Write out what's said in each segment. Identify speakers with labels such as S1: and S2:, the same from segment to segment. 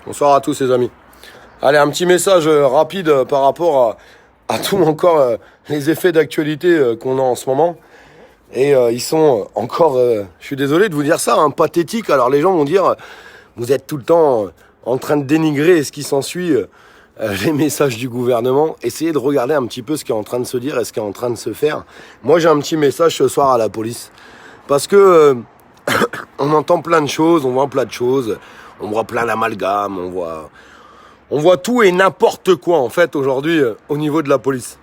S1: Bonsoir à tous les amis. Allez, un petit message rapide par rapport à tout encore les effets d'actualité qu'on a en ce moment. Et ils sont encore, je suis désolé de vous dire ça, pathétiques. Alors les gens vont dire, vous êtes tout le temps en train de dénigrer ce qui s'ensuit, les messages du gouvernement. Essayez de regarder un petit peu ce qui est en train de se dire et ce qui est en train de se faire. Moi j'ai un petit message ce soir à la police. Parce que on entend plein de choses, on voit plein de choses. On voit plein d'amalgames, on voit tout et n'importe quoi en fait aujourd'hui au niveau de la police.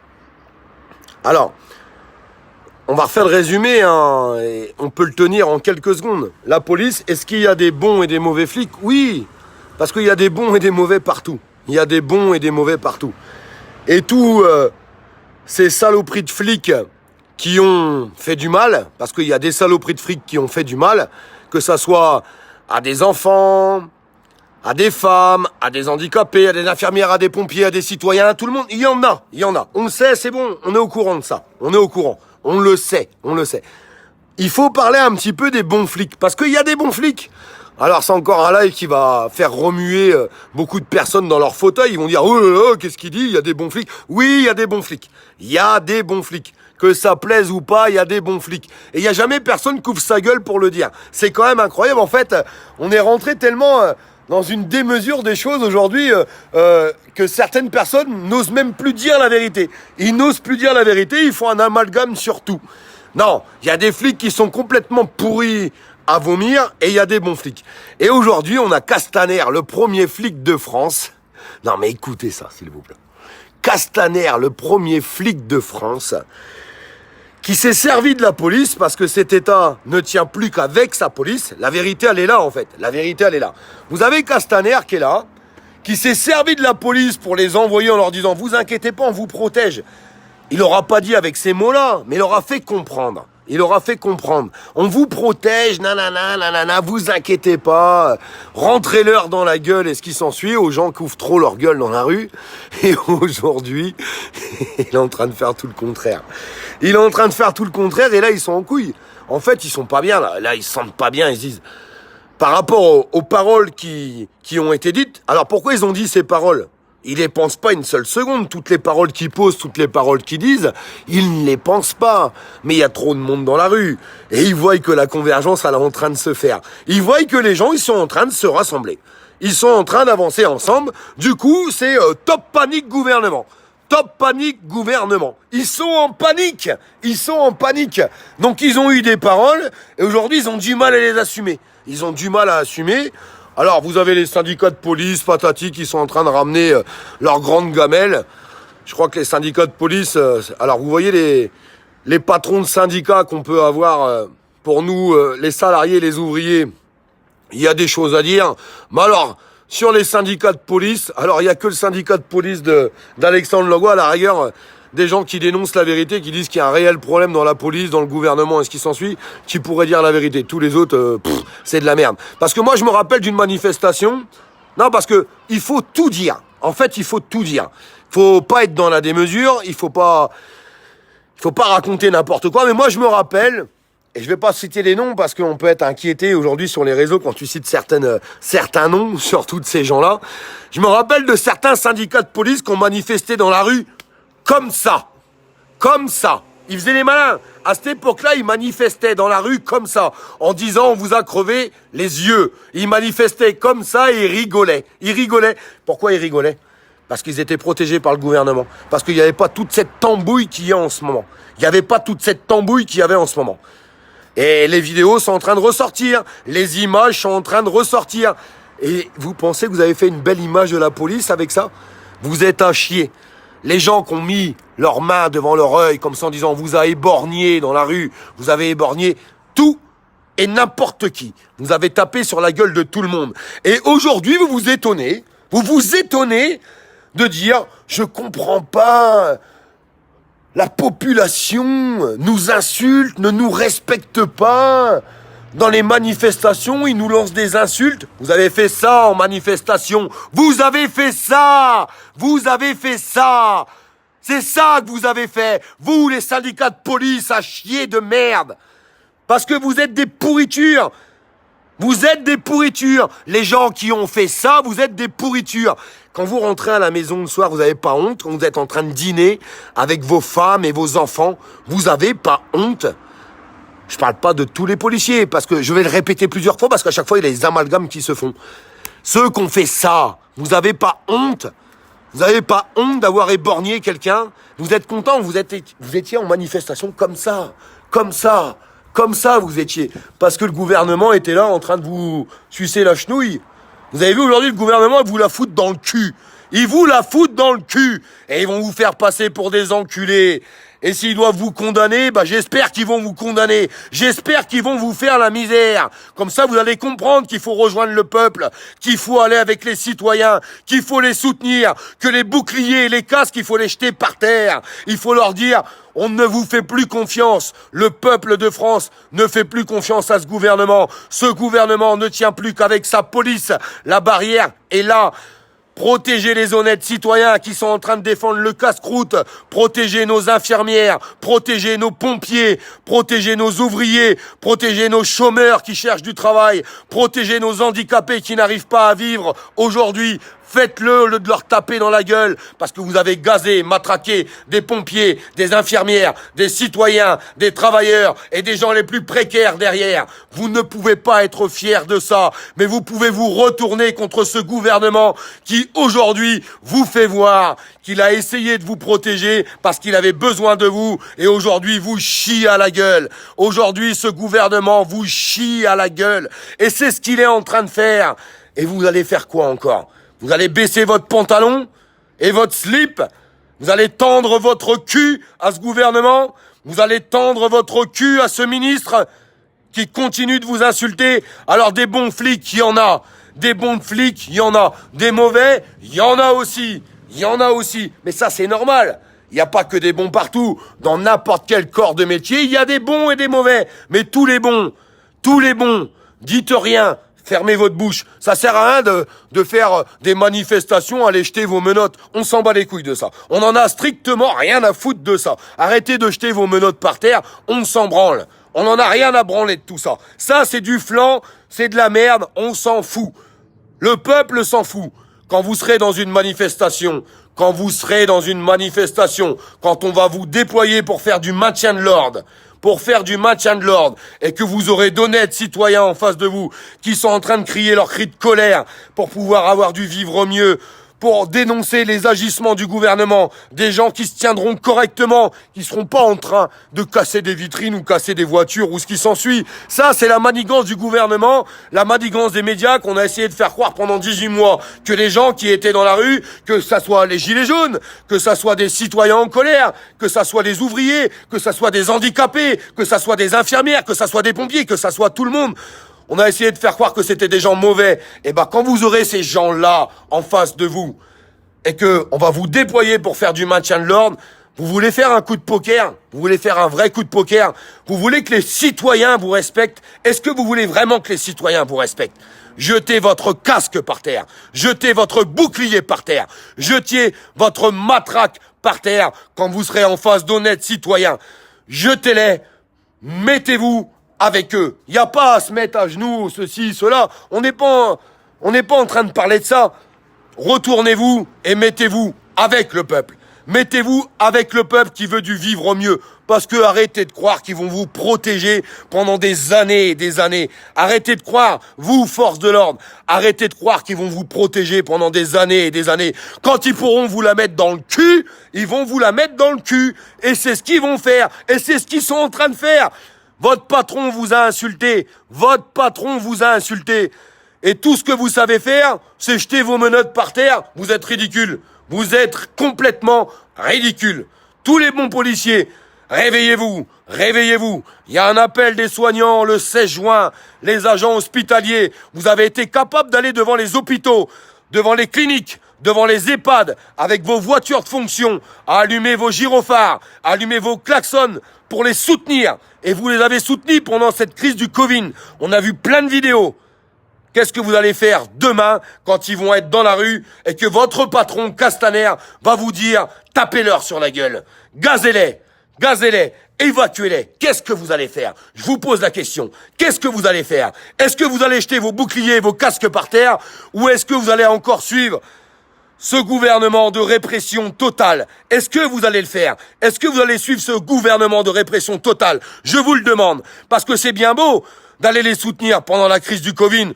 S1: Alors, on va refaire le résumé, et on peut le tenir en quelques secondes. La police, est-ce qu'il y a des bons et des mauvais flics? Oui, parce qu'il y a des bons et des mauvais partout. Il y a des bons et des mauvais partout. Et tous ces saloperies de flics qui ont fait du mal, parce qu'il y a des saloperies de flics qui ont fait du mal, que ça soit à des enfants, à des femmes, à des handicapés, à des infirmières, à des pompiers, à des citoyens, à tout le monde. Il y en a. On le sait, c'est bon, on est au courant de ça. On est au courant. On le sait. Il faut parler un petit peu des bons flics, parce qu'il y a des bons flics. Alors c'est encore un live qui va faire remuer beaucoup de personnes dans leur fauteuil. Ils vont dire, oh là là, qu'est-ce qu'il dit? Il y a des bons flics. Oui, il y a des bons flics. Il y a des bons flics. Que ça plaise ou pas, il y a des bons flics. Et il n'y a jamais personne qui ouvre sa gueule pour le dire. C'est quand même incroyable. En fait, on est rentré tellement dans une démesure des choses aujourd'hui que certaines personnes n'osent même plus dire la vérité. Ils n'osent plus dire la vérité, ils font un amalgame sur tout. Non, il y a des flics qui sont complètement pourris à vomir et il y a des bons flics. Et aujourd'hui, on a Castaner, le premier flic de France. Non mais écoutez ça, s'il vous plaît. Castaner, le premier flic de France, qui s'est servi de la police parce que cet État ne tient plus qu'avec sa police. La vérité, elle est là, en fait. La vérité, elle est là. Vous avez Castaner qui est là, qui s'est servi de la police pour les envoyer en leur disant « Vous inquiétez pas, on vous protège ». Il n'aura pas dit avec ces mots-là, mais il aura fait comprendre. On vous protège, nanana, vous inquiétez pas. Rentrez-leur dans la gueule et ce qui s'ensuit aux gens qui ouvrent trop leur gueule dans la rue. Et aujourd'hui, il est en train de faire tout le contraire. Et là, ils sont en couille. En fait, ils sont pas bien, là. Là, ils se sentent pas bien. Ils se disent, par rapport aux paroles qui ont été dites. Alors, pourquoi ils ont dit ces paroles? Ils les pensent pas une seule seconde. Toutes les paroles qu'ils posent, toutes les paroles qu'ils disent, ils ne les pensent pas. Mais il y a trop de monde dans la rue. Et ils voient que la convergence, elle est en train de se faire. Ils voient que les gens, ils sont en train de se rassembler. Ils sont en train d'avancer ensemble. Du coup, c'est top panique gouvernement. Top panique gouvernement. Ils sont en panique. Donc, ils ont eu des paroles. Et aujourd'hui, ils ont du mal à les assumer. Alors, vous avez les syndicats de police, patati, qui sont en train de ramener leurs grandes gamelles. Je crois que les syndicats de police... alors, vous voyez les patrons de syndicats qu'on peut avoir pour nous, les salariés, les ouvriers. Il y a des choses à dire. Mais alors, sur les syndicats de police, alors il n'y a que le syndicat de police d'Alexandre Legois, à la rigueur... des gens qui dénoncent la vérité, qui disent qu'il y a un réel problème dans la police, dans le gouvernement et ce qui s'ensuit, qui pourraient dire la vérité. Tous les autres, c'est de la merde. Parce que moi, je me rappelle d'une manifestation. Non, parce que il faut tout dire. En fait, il faut tout dire. Faut pas être dans la démesure. Il faut pas raconter n'importe quoi. Mais moi, je me rappelle, et je vais pas citer les noms parce qu'on peut être inquiété aujourd'hui sur les réseaux quand tu cites certains noms, surtout de ces gens-là. Je me rappelle de certains syndicats de police qui ont manifesté dans la rue. Comme ça. Ils faisaient les malins. À cette époque-là, ils manifestaient dans la rue comme ça, en disant on vous a crevé les yeux. Ils manifestaient comme ça et ils rigolaient. Pourquoi ils rigolaient? Parce qu'ils étaient protégés par le gouvernement. Parce qu'il n'y avait pas toute cette tambouille qu'il y a en ce moment. Et les vidéos sont en train de ressortir. Les images sont en train de ressortir. Et vous pensez que vous avez fait une belle image de la police avec ça? Vous êtes à chier. Les gens qui ont mis leurs mains devant leur œil comme ça en disant « vous avez éborgné dans la rue, vous avez éborgné tout et n'importe qui. Vous avez tapé sur la gueule de tout le monde. » Et aujourd'hui, vous vous étonnez de dire « je comprends pas, la population nous insulte, ne nous respecte pas. » Dans les manifestations, ils nous lancent des insultes. Vous avez fait ça en manifestation. Vous avez fait ça. C'est ça que vous avez fait. Vous, les syndicats de police, à chier de merde. Parce que vous êtes des pourritures. Vous êtes des pourritures. Les gens qui ont fait ça, vous êtes des pourritures. Quand vous rentrez à la maison le soir, vous n'avez pas honte. Quand vous êtes en train de dîner avec vos femmes et vos enfants, vous n'avez pas honte. Je parle pas de tous les policiers, parce que je vais le répéter plusieurs fois, parce qu'à chaque fois, il y a des amalgames qui se font. Ceux qui ont fait ça, vous n'avez pas honte? Vous n'avez pas honte d'avoir éborgné quelqu'un? Vous êtes content, vous étiez en manifestation comme ça, vous étiez. Parce que le gouvernement était là en train de vous sucer la chenouille. Vous avez vu aujourd'hui, le gouvernement, il vous la fout dans le cul. Ils vous la foutent dans le cul. Et ils vont vous faire passer pour des enculés. Et s'ils doivent vous condamner, j'espère qu'ils vont vous condamner. J'espère qu'ils vont vous faire la misère. Comme ça, vous allez comprendre qu'il faut rejoindre le peuple, qu'il faut aller avec les citoyens, qu'il faut les soutenir, que les boucliers et les casques, il faut les jeter par terre. Il faut leur dire, on ne vous fait plus confiance. Le peuple de France ne fait plus confiance à ce gouvernement. Ce gouvernement ne tient plus qu'avec sa police. La barrière est là. Protégez les honnêtes citoyens qui sont en train de défendre le casse-croûte, protégez nos infirmières, protégez nos pompiers, protégez nos ouvriers, protégez nos chômeurs qui cherchent du travail, protégez nos handicapés qui n'arrivent pas à vivre aujourd'hui. Faites-le au lieu de leur taper dans la gueule parce que vous avez gazé, matraqué des pompiers, des infirmières, des citoyens, des travailleurs et des gens les plus précaires derrière. Vous ne pouvez pas être fiers de ça, mais vous pouvez vous retourner contre ce gouvernement qui aujourd'hui vous fait voir qu'il a essayé de vous protéger parce qu'il avait besoin de vous et aujourd'hui vous chie à la gueule. Aujourd'hui ce gouvernement vous chie à la gueule et c'est ce qu'il est en train de faire. Et vous allez faire quoi encore ? Vous allez baisser votre pantalon et votre slip. Vous allez tendre votre cul à ce gouvernement. Vous allez tendre votre cul à ce ministre qui continue de vous insulter. Alors des bons flics, il y en a. Des bons flics, il y en a. Des mauvais, il y en a aussi. Il y en a aussi. Mais ça, c'est normal. Il n'y a pas que des bons partout. Dans n'importe quel corps de métier, il y a des bons et des mauvais. Mais tous les bons, dites rien. Fermez votre bouche. Ça sert à rien de faire des manifestations, aller jeter vos menottes. On s'en bat les couilles de ça. On en a strictement rien à foutre de ça. Arrêtez de jeter vos menottes par terre. On s'en branle. On en a rien à branler de tout ça. Ça, c'est du flan. C'est de la merde. On s'en fout. Le peuple s'en fout. Quand vous serez dans une manifestation, quand on va vous déployer pour faire du maintien de l'ordre, et que vous aurez d'honnêtes citoyens en face de vous qui sont en train de crier leurs cris de colère pour pouvoir avoir du vivre mieux, pour dénoncer les agissements du gouvernement, des gens qui se tiendront correctement, qui seront pas en train de casser des vitrines ou casser des voitures ou ce qui s'ensuit. Ça, c'est la manigance du gouvernement, la manigance des médias qu'on a essayé de faire croire pendant 18 mois que les gens qui étaient dans la rue, que ça soit les gilets jaunes, que ça soit des citoyens en colère, que ça soit des ouvriers, que ça soit des handicapés, que ça soit des infirmières, que ça soit des pompiers, que ça soit tout le monde. On a essayé de faire croire que c'était des gens mauvais. Et quand vous aurez ces gens-là en face de vous, et que on va vous déployer pour faire du maintien de l'ordre, vous voulez faire un coup de poker, vous voulez faire un vrai coup de poker, vous voulez que les citoyens vous respectent. Est-ce que vous voulez vraiment que les citoyens vous respectent ? Jetez votre casque par terre, jetez votre bouclier par terre, jetez votre matraque par terre quand vous serez en face d'honnêtes citoyens. Jetez-les, mettez-vous avec eux. Il n'y a pas à se mettre à genoux, ceci, cela. On n'est pas en train de parler de ça. Retournez-vous et mettez-vous avec le peuple. Mettez-vous avec le peuple qui veut du vivre mieux. Parce que arrêtez de croire qu'ils vont vous protéger pendant des années et des années. Arrêtez de croire, vous, force de l'ordre, arrêtez de croire qu'ils vont vous protéger pendant des années et des années. Quand ils pourront vous la mettre dans le cul, ils vont vous la mettre dans le cul. Et c'est ce qu'ils vont faire. Et c'est ce qu'ils sont en train de faire. Votre patron vous a insulté. Et tout ce que vous savez faire, c'est jeter vos menottes par terre. Vous êtes ridicule. Vous êtes complètement ridicule. Tous les bons policiers, réveillez-vous. Il y a un appel des soignants le 16 juin. Les agents hospitaliers, vous avez été capables d'aller devant les hôpitaux, devant les cliniques, devant les EHPAD, avec vos voitures de fonction, à allumer vos gyrophares, à allumer vos klaxons pour les soutenir. Et vous les avez soutenus pendant cette crise du Covid. On a vu plein de vidéos. Qu'est-ce que vous allez faire demain quand ils vont être dans la rue et que votre patron Castaner va vous dire « tapez-leur sur la gueule, gazez-les, évacuez-les. Qu'est-ce que vous allez faire? Je vous pose la question. Qu'est-ce que vous allez faire? Est-ce que vous allez jeter vos boucliers, vos casques par terre, ou est-ce que vous allez encore suivre ce gouvernement de répression totale? Est-ce que vous allez le faire? Est-ce que vous allez suivre ce gouvernement de répression totale? Je vous le demande, parce que c'est bien beau d'aller les soutenir pendant la crise du Covid,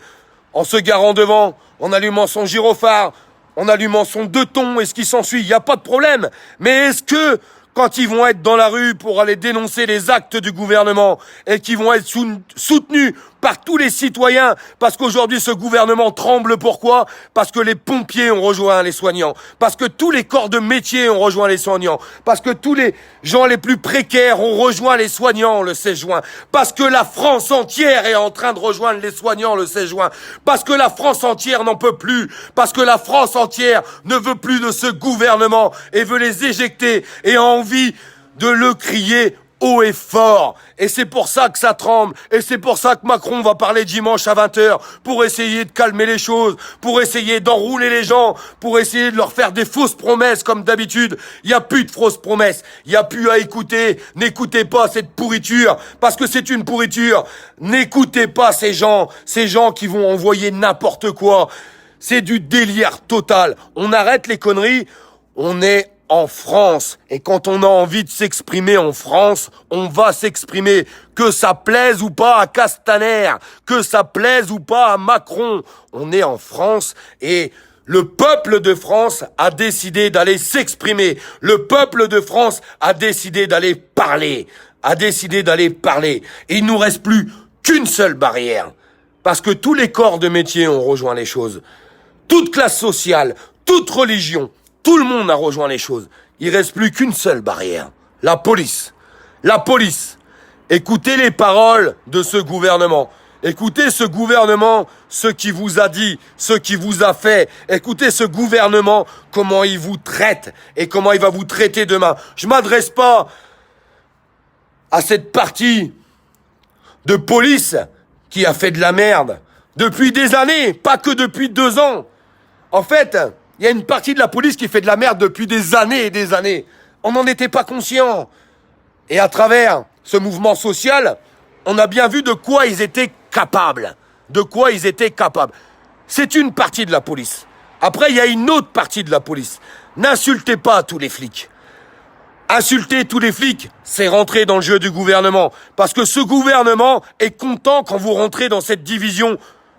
S1: en se garant devant, en allumant son gyrophare, en allumant son 2 tons et ce qui s'ensuit, il n'y a pas de problème. Mais est-ce que, quand ils vont être dans la rue pour aller dénoncer les actes du gouvernement et qui vont être soutenus par tous les citoyens, parce qu'aujourd'hui ce gouvernement tremble, pourquoi? Parce que les pompiers ont rejoint les soignants, parce que tous les corps de métier ont rejoint les soignants, parce que tous les gens les plus précaires ont rejoint les soignants le 16 juin, parce que la France entière est en train de rejoindre les soignants le 16 juin, parce que la France entière n'en peut plus, parce que la France entière ne veut plus de ce gouvernement et veut les éjecter et a envie de le crier haut et fort. Et c'est pour ça que ça tremble. Et c'est pour ça que Macron va parler dimanche à 20h pour essayer de calmer les choses, pour essayer d'enrouler les gens, pour essayer de leur faire des fausses promesses comme d'habitude. Il n'y a plus de fausses promesses. Il n'y a plus à écouter. N'écoutez pas cette pourriture parce que c'est une pourriture. N'écoutez pas ces gens qui vont envoyer n'importe quoi. C'est du délire total. On arrête les conneries. On est en France. Et quand on a envie de s'exprimer en France, on va s'exprimer. Que ça plaise ou pas à Castaner, que ça plaise ou pas à Macron. On est en France et le peuple de France a décidé d'aller s'exprimer. Le peuple de France a décidé d'aller parler. Et il nous reste plus qu'une seule barrière. Parce que tous les corps de métier ont rejoint les choses. Toute classe sociale, toute religion, tout le monde a rejoint les choses. Il reste plus qu'une seule barrière. La police. La police. Écoutez les paroles de ce gouvernement. Écoutez ce gouvernement, ce qu'il vous a dit, ce qu'il vous a fait. Écoutez ce gouvernement, comment il vous traite et comment il va vous traiter demain. Je m'adresse pas à cette partie de police qui a fait de la merde depuis des années, pas que depuis 2 ans. En fait, il y a une partie de la police qui fait de la merde depuis des années et des années. On n'en était pas conscient. Et à travers ce mouvement social, on a bien vu de quoi ils étaient capables. C'est une partie de la police. Après, il y a une autre partie de la police. N'insultez pas tous les flics. Insulter tous les flics, c'est rentrer dans le jeu du gouvernement. Parce que ce gouvernement est content quand vous rentrez dans cette division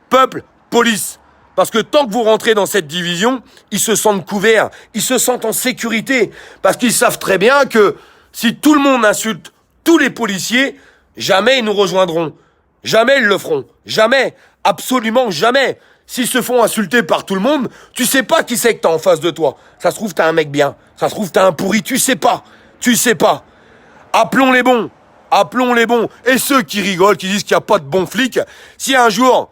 S1: peuple-police. Parce que tant que vous rentrez dans cette division, ils se sentent couverts, ils se sentent en sécurité. Parce qu'ils savent très bien que si tout le monde insulte tous les policiers, jamais ils nous rejoindront. Jamais ils le feront. Jamais. Absolument jamais. S'ils se font insulter par tout le monde, tu sais pas qui c'est que t'as en face de toi. Ça se trouve, t'as un mec bien. Ça se trouve, t'as un pourri. Tu sais pas. Appelons les bons. Et ceux qui rigolent, qui disent qu'il n'y a pas de bons flics, si un jour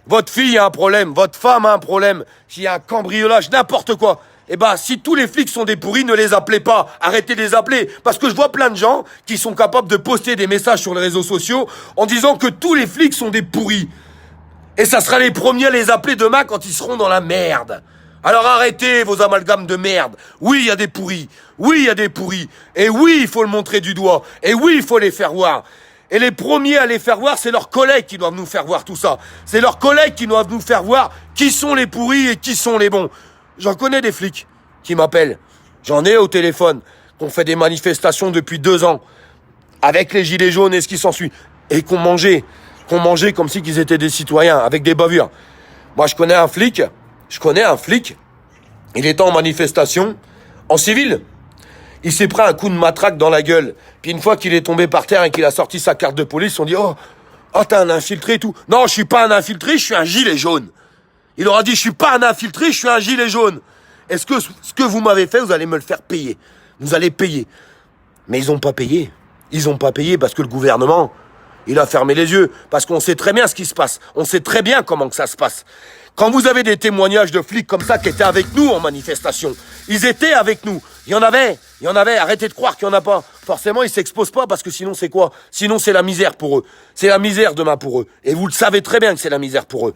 S1: votre fille a un problème, votre femme a un problème, s'il y a un cambriolage, n'importe quoi, eh ben, si tous les flics sont des pourris, ne les appelez pas. Arrêtez de les appeler. Parce que je vois plein de gens qui sont capables de poster des messages sur les réseaux sociaux en disant que tous les flics sont des pourris. Et ça sera les premiers à les appeler demain quand ils seront dans la merde. Alors arrêtez vos amalgames de merde. Oui, il y a des pourris. Et oui, il faut le montrer du doigt. Et oui, il faut les faire voir. Et les premiers à les faire voir, c'est leurs collègues qui doivent nous faire voir tout ça. C'est leurs collègues qui doivent nous faire voir qui sont les pourris et qui sont les bons. J'en connais des flics qui m'appellent. J'en ai au téléphone, qu'on fait des manifestations depuis 2 ans, avec les gilets jaunes et ce qui s'ensuit, et qu'on mangeait comme si qu'ils étaient des citoyens, avec des bavures. Moi, je connais un flic, il était en manifestation, en civil. Il s'est pris un coup de matraque dans la gueule. Puis une fois qu'il est tombé par terre et qu'il a sorti sa carte de police, on dit « Oh, t'es un infiltré et tout. » Non, je suis pas un infiltré, je suis un gilet jaune. Il aura dit « Je suis pas un infiltré, je suis un gilet jaune. » Est-ce que ce que vous m'avez fait, vous allez me le faire payer? Vous allez payer. Mais ils ont pas payé. Parce que le gouvernement, il a fermé les yeux. Parce qu'on sait très bien ce qui se passe. On sait très bien comment que ça se passe. Quand vous avez des témoignages de flics comme ça qui étaient avec nous en manifestation, ils étaient avec nous. Il y en avait. Arrêtez de croire qu'il n'y en a pas. Forcément, ils s'exposent pas parce que sinon c'est quoi? Sinon c'est la misère pour eux. C'est la misère demain pour eux. Et vous le savez très bien que c'est la misère pour eux.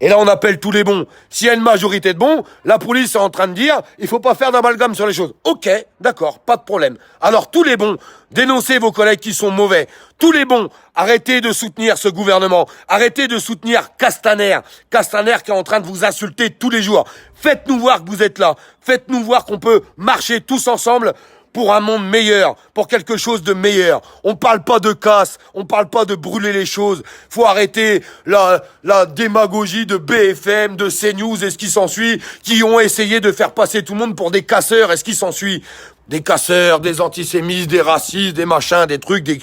S1: Et là, on appelle tous les bons. S'il y a une majorité de bons, la police est en train de dire, il faut pas faire d'amalgame sur les choses. Ok, d'accord, pas de problème. Alors, tous les bons, dénoncez vos collègues qui sont mauvais. Tous les bons, arrêtez de soutenir ce gouvernement. Arrêtez de soutenir Castaner. Castaner qui est en train de vous insulter tous les jours. Faites-nous voir que vous êtes là. Faites-nous voir qu'on peut marcher tous ensemble pour un monde meilleur, pour quelque chose de meilleur. On parle pas de casse, on parle pas de brûler les choses. Faut arrêter la démagogie de BFM, de CNews et ce qui s'ensuit, qui ont essayé de faire passer tout le monde pour des casseurs et ce qui s'ensuit. Des casseurs, des antisémites, des racistes, des machins, des trucs,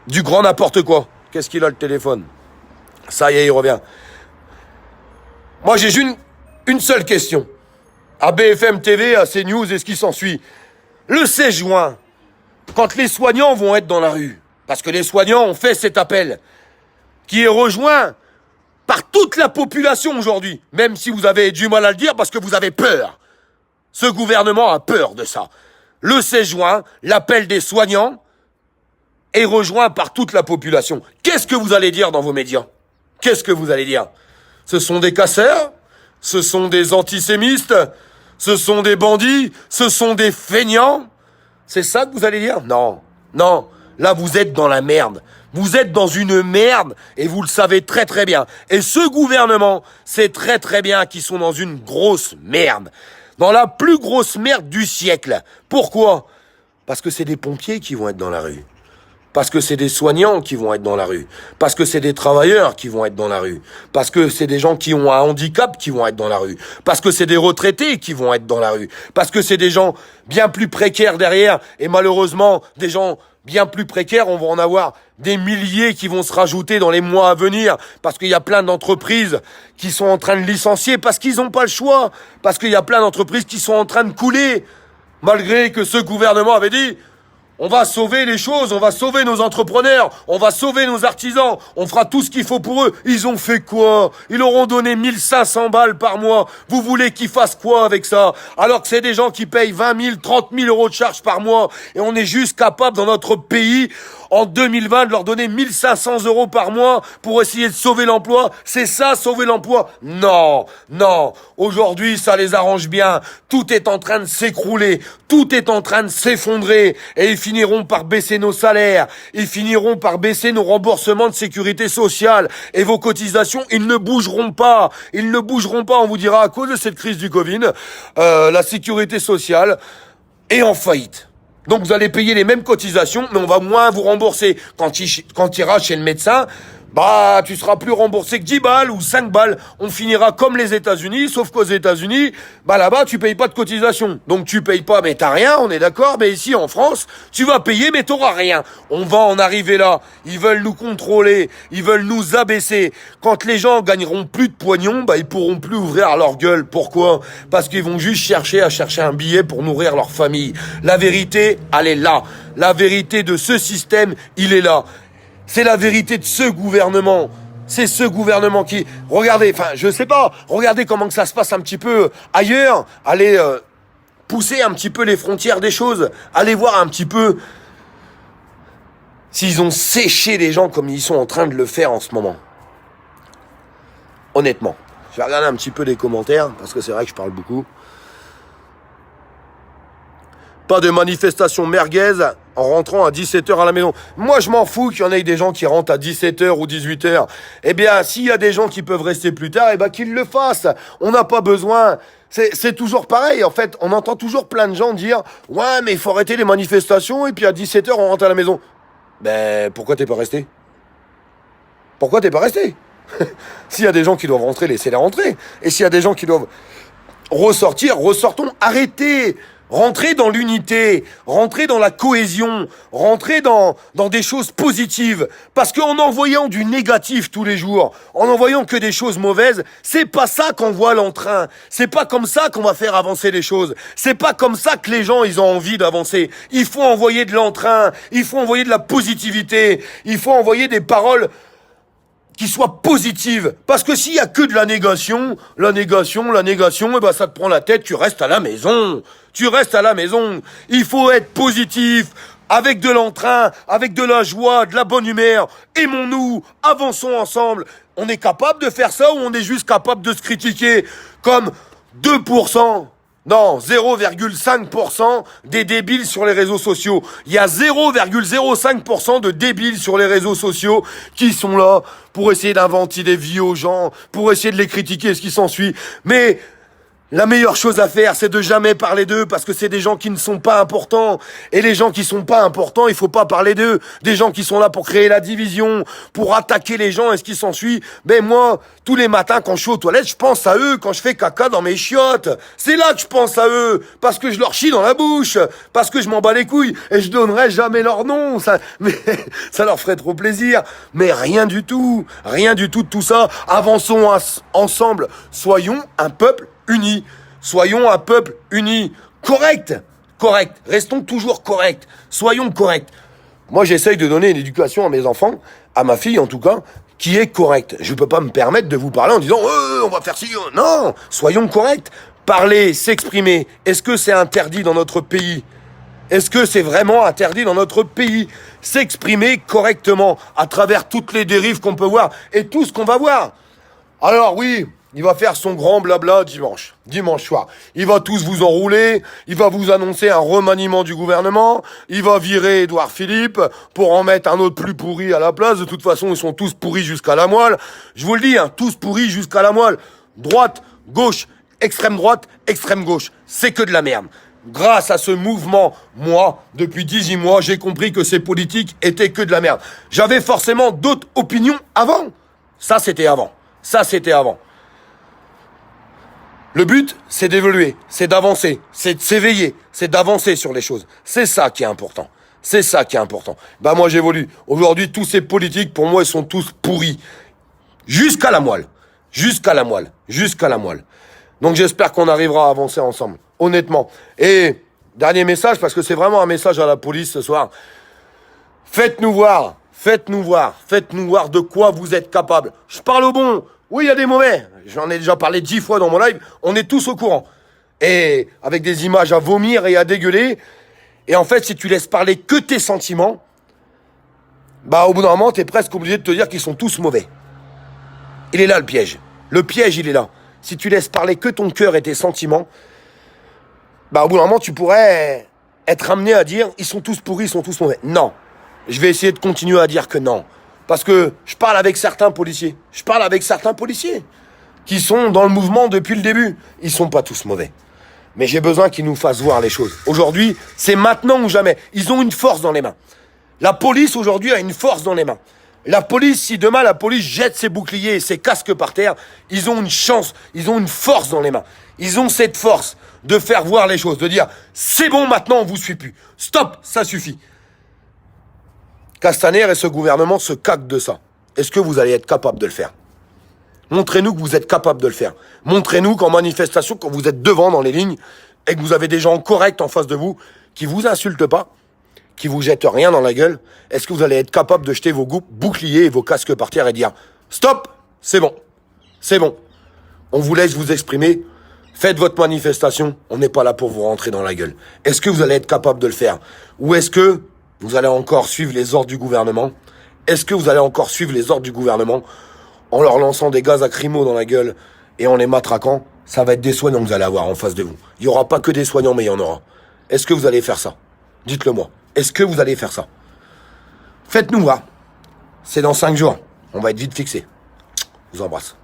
S1: du grand n'importe quoi. Qu'est-ce qu'il a le téléphone? Ça y est, il revient. Moi, j'ai une seule question. À BFM TV, à CNews et ce qui s'ensuit. Le 16 juin, quand les soignants vont être dans la rue, parce que les soignants ont fait cet appel, qui est rejoint par toute la population aujourd'hui, même si vous avez du mal à le dire parce que vous avez peur. Ce gouvernement a peur de ça. Le 16 juin, l'appel des soignants est rejoint par toute la population. Qu'est-ce que vous allez dire dans vos médias? Qu'est-ce que vous allez dire? Ce sont des casseurs? Ce sont des antisémites? Ce sont des bandits? Ce sont des feignants? C'est ça que vous allez dire? Non, non. Là, vous êtes dans la merde. Vous êtes dans une merde et vous le savez très très bien. Et ce gouvernement sait très très bien qu'ils sont dans une grosse merde. Dans la plus grosse merde du siècle. Pourquoi? Parce que c'est des pompiers qui vont être dans la rue. Parce que c'est des soignants qui vont être dans la rue. Parce que c'est des travailleurs qui vont être dans la rue. Parce que c'est des gens qui ont un handicap qui vont être dans la rue. Parce que c'est des retraités qui vont être dans la rue. Parce que c'est des gens bien plus précaires derrière. Et malheureusement, des gens bien plus précaires, on va en avoir des milliers qui vont se rajouter dans les mois à venir. Parce qu'il y a plein d'entreprises qui sont en train de licencier parce qu'ils n'ont pas le choix. Parce qu'il y a plein d'entreprises qui sont en train de couler. Malgré que ce gouvernement avait dit... On va sauver les choses, on va sauver nos entrepreneurs, on va sauver nos artisans, on fera tout ce qu'il faut pour eux. Ils ont fait quoi? Ils leur ont donné 1500 balles par mois. Vous voulez qu'ils fassent quoi avec ça? Alors que c'est des gens qui payent 20 000, 30 000 euros de charges par mois. Et on est juste capable dans notre pays, en 2020, de leur donner 1500 euros par mois pour essayer de sauver l'emploi. C'est ça, sauver l'emploi? Non, non. Aujourd'hui, ça les arrange bien. Tout est en train de s'écrouler. Tout est en train de s'effondrer. Et ils finiront par baisser nos salaires. Ils finiront par baisser nos remboursements de sécurité sociale. Et vos cotisations, ils ne bougeront pas. Ils ne bougeront pas. On vous dira, à cause de cette crise du Covid, la sécurité sociale est en faillite. Donc vous allez payer les mêmes cotisations, mais on va moins vous rembourser. Quand tu iras chez le médecin, bah tu seras plus remboursé que 10 balles ou 5 balles. On finira comme les États-Unis, sauf qu'aux États-Unis, bah là-bas tu payes pas de cotisation. Donc tu payes pas, mais t'as rien, on est d'accord. Mais ici en France, tu vas payer, mais t'auras rien. On va en arriver là. Ils veulent nous contrôler, ils veulent nous abaisser. Quand les gens gagneront plus de pognon, bah ils pourront plus ouvrir leur gueule. Pourquoi? Parce qu'ils vont juste chercher un billet pour nourrir leur famille. La vérité, elle est là. La vérité de ce système, il est là. C'est la vérité de ce gouvernement. C'est ce gouvernement qui... Regardez, enfin, je sais pas. Regardez comment que ça se passe un petit peu ailleurs. Allez pousser un petit peu les frontières des choses. Allez voir un petit peu s'ils ont séché les gens comme ils sont en train de le faire en ce moment. Honnêtement. Je vais regarder un petit peu les commentaires, parce que c'est vrai que je parle beaucoup. Pas de manifestation merguez en rentrant à 17h à la maison. Moi, je m'en fous qu'il y en ait des gens qui rentrent à 17h ou 18h. Eh bien, s'il y a des gens qui peuvent rester plus tard, eh bien, qu'ils le fassent. On n'a pas besoin. C'est toujours pareil. En fait, on entend toujours plein de gens dire « Ouais, mais il faut arrêter les manifestations et puis à 17h, on rentre à la maison. » Ben, pourquoi t'es pas resté? Pourquoi t'es pas resté? S'il y a des gens qui doivent rentrer, laissez-les rentrer. Et s'il y a des gens qui doivent ressortir, ressortons. Arrêtez. Rentrez dans l'unité, rentrez dans la cohésion, rentrez dans des choses positives. Parce qu'en envoyant du négatif tous les jours, en envoyant que des choses mauvaises, c'est pas ça qu'on voit l'entrain. C'est pas comme ça qu'on va faire avancer les choses. C'est pas comme ça que les gens, ils ont envie d'avancer. Il faut envoyer de l'entrain, il faut envoyer de la positivité, il faut envoyer des paroles qui soit positive. Parce que s'il y a que de la négation, eh ben ça te prend la tête, tu restes à la maison. Tu restes à la maison. Il faut être positif, avec de l'entrain, avec de la joie, de la bonne humeur. Aimons-nous, avançons ensemble. On est capable de faire ça ou on est juste capable de se critiquer comme 2%, non, 0,5% des débiles sur les réseaux sociaux. Il y a 0,05% de débiles sur les réseaux sociaux qui sont là pour essayer d'inventer des vies aux gens, pour essayer de les critiquer, ce qui s'ensuit. Mais la meilleure chose à faire, c'est de jamais parler d'eux parce que c'est des gens qui ne sont pas importants. Et les gens qui sont pas importants, il faut pas parler d'eux. Des gens qui sont là pour créer la division, pour attaquer les gens et ce qui s'ensuit. Ben moi, tous les matins quand je suis aux toilettes, je pense à eux quand je fais caca dans mes chiottes. C'est là que je pense à eux parce que je leur chie dans la bouche, parce que je m'en bats les couilles et je donnerai jamais leur nom. Mais ça leur ferait trop plaisir. Mais rien du tout de tout ça. Avançons ensemble. Soyons un peuple unis. Soyons un peuple uni. Correct. Restons toujours corrects. Soyons corrects. Moi, j'essaye de donner une éducation à mes enfants, à ma fille en tout cas, qui est correcte. Je peux pas me permettre de vous parler en disant on va faire ci. Non, soyons corrects. Parler, s'exprimer. Est-ce que c'est interdit dans notre pays ? Est-ce que c'est vraiment interdit dans notre pays ? S'exprimer correctement à travers toutes les dérives qu'on peut voir et tout ce qu'on va voir. Alors oui, il va faire son grand blabla dimanche soir. Il va tous vous enrouler, il va vous annoncer un remaniement du gouvernement, il va virer Édouard Philippe pour en mettre un autre plus pourri à la place. De toute façon, ils sont tous pourris jusqu'à la moelle. Je vous le dis, tous pourris jusqu'à la moelle. Droite, gauche, extrême droite, extrême gauche. C'est que de la merde. Grâce à ce mouvement, moi, depuis 18 mois, j'ai compris que ces politiques étaient que de la merde. J'avais forcément d'autres opinions avant. Ça, c'était avant. Le but, c'est d'évoluer, c'est d'avancer, c'est de s'éveiller, c'est d'avancer sur les choses. C'est ça qui est important. Bah moi j'évolue. Aujourd'hui, tous ces politiques, pour moi, ils sont tous pourris. Jusqu'à la moelle. Donc j'espère qu'on arrivera à avancer ensemble. Honnêtement. Et dernier message, parce que c'est vraiment un message à la police ce soir. Faites-nous voir de quoi vous êtes capables. Je parle au bon. Oui, il y a des mauvais. J'en ai déjà parlé 10 fois dans mon live. On est tous au courant. Et avec des images à vomir et à dégueuler. Et en fait, si tu laisses parler que tes sentiments, bah au bout d'un moment, t'es presque obligé de te dire qu'ils sont tous mauvais. Il est là le piège. Le piège, il est là. Si tu laisses parler que ton cœur et tes sentiments, bah au bout d'un moment, tu pourrais être amené à dire ils sont tous pourris, ils sont tous mauvais. Non. Je vais essayer de continuer à dire que non. Parce que je parle avec certains policiers qui sont dans le mouvement depuis le début. Ils sont pas tous mauvais. Mais j'ai besoin qu'ils nous fassent voir les choses. Aujourd'hui, c'est maintenant ou jamais. Ils ont une force dans les mains. La police, aujourd'hui, a une force dans les mains. La police, si demain la police jette ses boucliers et ses casques par terre, ils ont une chance, ils ont une force dans les mains. Ils ont cette force de faire voir les choses, de dire « c'est bon, maintenant on vous suit plus. Stop, ça suffit ». Castaner et ce gouvernement se caquent de ça. Est-ce que vous allez être capable de le faire ? Montrez-nous que vous êtes capable de le faire. Montrez-nous qu'en manifestation, quand vous êtes devant dans les lignes et que vous avez des gens corrects en face de vous, qui vous insultent pas, qui vous jettent rien dans la gueule, est-ce que vous allez être capable de jeter vos boucliers et vos casques par terre et dire « Stop, c'est bon. On vous laisse vous exprimer. Faites votre manifestation. On n'est pas là pour vous rentrer dans la gueule. » Est-ce que vous allez être capable de le faire ? Ou est-ce que vous allez encore suivre les ordres du gouvernement ? Est-ce que vous allez encore suivre les ordres du gouvernement en leur lançant des gaz lacrymaux dans la gueule et en les matraquant ? Ça va être des soignants que vous allez avoir en face de vous. Il n'y aura pas que des soignants, mais il y en aura. Est-ce que vous allez faire ça ? Dites-le moi. Est-ce que vous allez faire ça ? Faites-nous voir. C'est dans 5 jours. On va être vite fixés. Je vous embrasse.